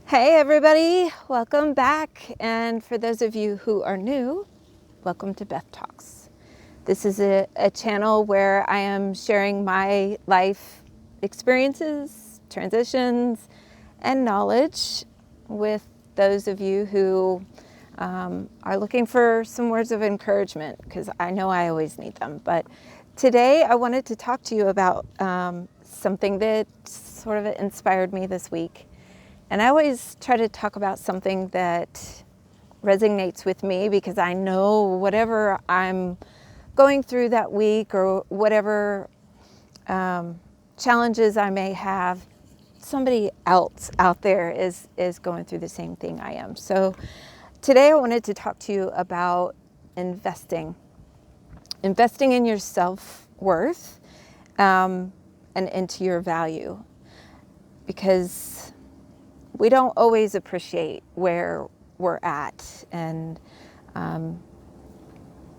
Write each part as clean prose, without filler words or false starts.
Hey everybody, welcome back. And for those of you who are new, welcome to Beth Talks. This is a channel where I am sharing my life experiences, transitions, and knowledge with those of you who are looking for some words of encouragement, because I know I always need them. But today I wanted to talk to you about something that sort of inspired me this week. And I always try to talk about something that resonates with me, because I know whatever I'm going through that week or whatever challenges I may have, somebody else out there is going through the same thing I am. So today I wanted to talk to you about investing in your self-worth and into your value, because we don't always appreciate where we're at, and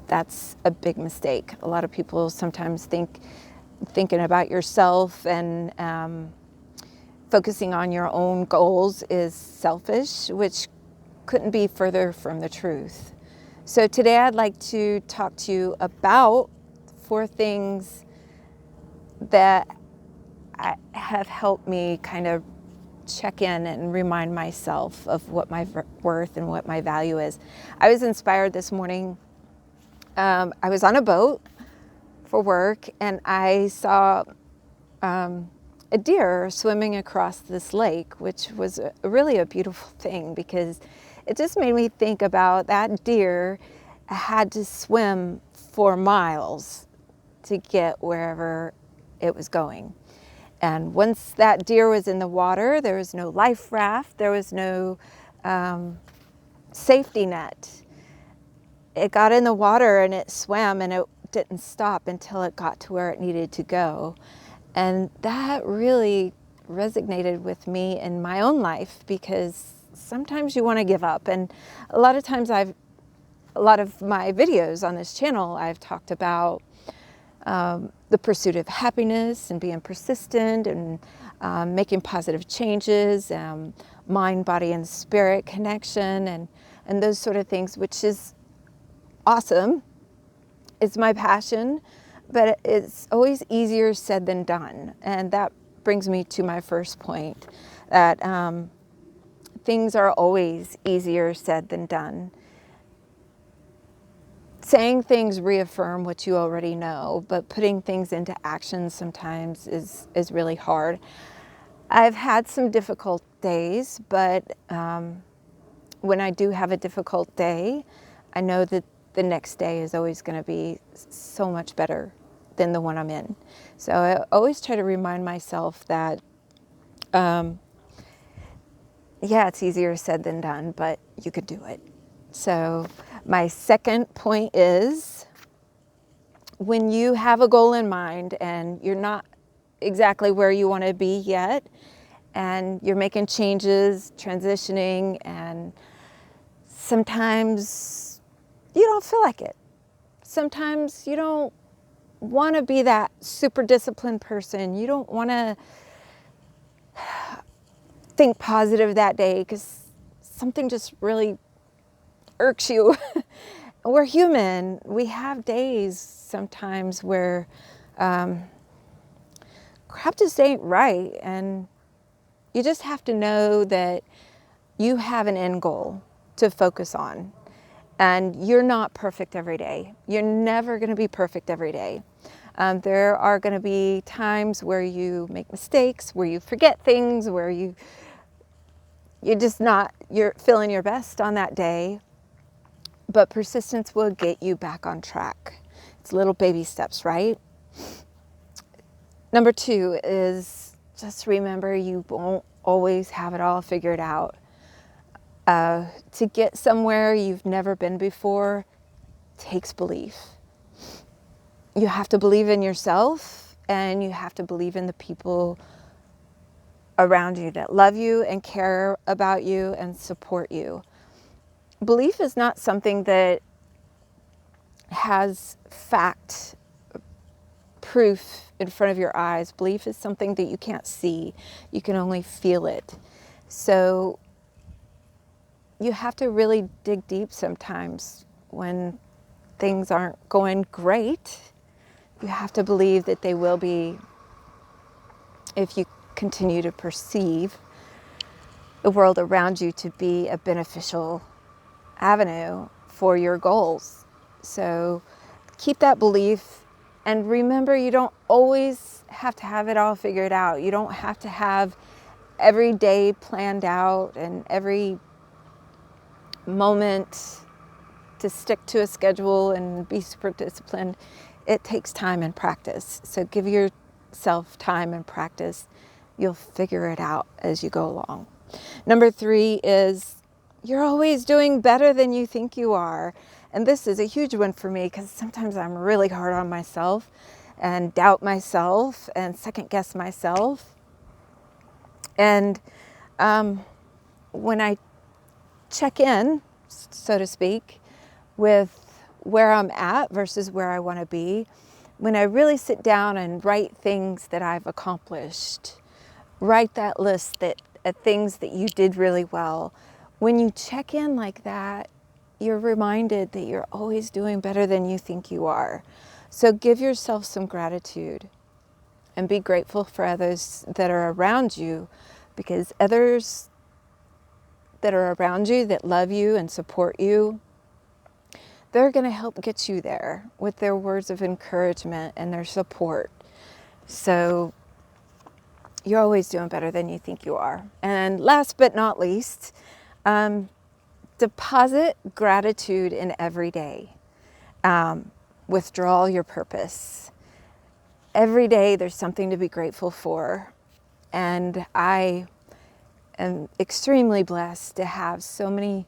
that's a big mistake. A lot of people sometimes thinking about yourself and focusing on your own goals is selfish, which couldn't be further from the truth. So today I'd like to talk to you about 4 things that have helped me kind of check in and remind myself of what my worth and what my value is. I was inspired this morning. I was on a boat for work, and I saw a deer swimming across this lake, which was really a beautiful thing, because it just made me think about that deer had to swim for miles to get wherever it was going. And once that deer was in the water, there was no life raft, there was no safety net. It got in the water and it swam, and it didn't stop until it got to where it needed to go. And that really resonated with me in my own life, because sometimes you want to give up. And a lot of times a lot of my videos on this channel, I've talked about the pursuit of happiness and being persistent and making positive changes, mind, body, and spirit connection, and those sort of things, which is awesome. It's my passion, but it's always easier said than done. And that brings me to my first point, that things are always easier said than done. Saying things reaffirm what you already know, but putting things into action sometimes is really hard. I've had some difficult days, but when I do have a difficult day, I know that the next day is always going to be so much better than the one I'm in. So I always try to remind myself that, it's easier said than done, but you could do it. So my second point is, when you have a goal in mind and you're not exactly where you want to be yet, and you're making changes, transitioning, and sometimes you don't feel like it. Sometimes you don't want to be that super disciplined person. You don't want to think positive that day because something just really irks you. We're human. We have days sometimes where crap just ain't right, and you just have to know that you have an end goal to focus on, and you're not perfect every day. You're never going to be perfect every day. There are going to be times where you make mistakes, where you forget things, where you're feeling your best on that day. But persistence will get you back on track. It's little baby steps, right? Number 2 is, just remember, you won't always have it all figured out. To get somewhere you've never been before takes belief. You have to believe in yourself, and you have to believe in the people around you that love you and care about you and support you. Belief is not something that has fact proof in front of your eyes. Belief is something that you can't see. You can only feel it. So you have to really dig deep sometimes when things aren't going great. You have to believe that they will be if you continue to perceive the world around you to be a beneficial avenue for your goals. So keep that belief, and remember, you don't always have to have it all figured out. You don't have to have every day planned out and every moment to stick to a schedule and be super disciplined. It takes time and practice. So give yourself time and practice. You'll figure it out as you go along. Number 3 is you're always doing better than you think you are. And this is a huge one for me because sometimes I'm really hard on myself and doubt myself and second guess myself. And when I check in, so to speak, with where I'm at versus where I want to be, when I really sit down and write things that I've accomplished, write that list of things that you did really well. When you check in like that, you're reminded that you're always doing better than you think you are. So give yourself some gratitude and be grateful for others that are around you, because others that are around you that love you and support you, they're going to help get you there with their words of encouragement and their support. So you're always doing better than you think you are. And last but not least, deposit gratitude in every day. Withdraw your purpose. Every day there's something to be grateful for. And I am extremely blessed to have so many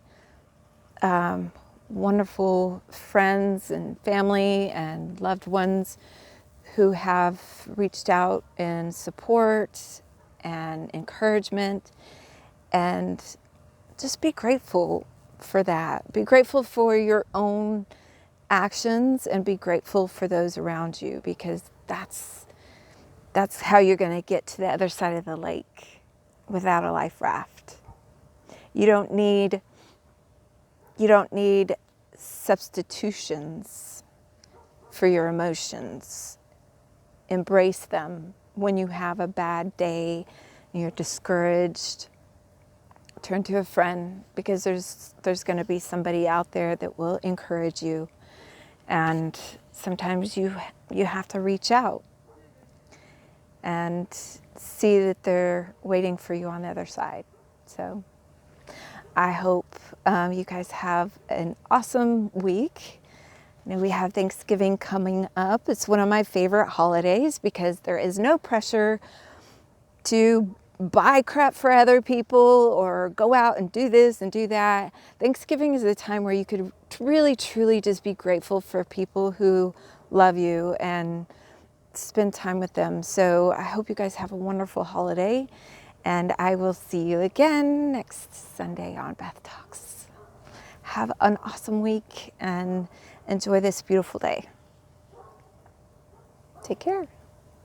wonderful friends and family and loved ones who have reached out in support and encouragement. And just be grateful for that. Be grateful for your own actions and be grateful for those around you, because that's how you're going to get to the other side of the lake without a life raft. You don't need substitutions for your emotions. Embrace them. When you have a bad day and you're discouraged, turn to a friend, because there's going to be somebody out there that will encourage you. And sometimes you have to reach out and see that they're waiting for you on the other side. So I hope you guys have an awesome week. You know, we have Thanksgiving coming up. It's one of my favorite holidays because there is no pressure to buy crap for other people or go out and do this and do that. Thanksgiving is a time where you could really, truly just be grateful for people who love you and spend time with them. So I hope you guys have a wonderful holiday, and I will see you again next Sunday on Beth Talks. Have an awesome week and enjoy this beautiful day. Take care.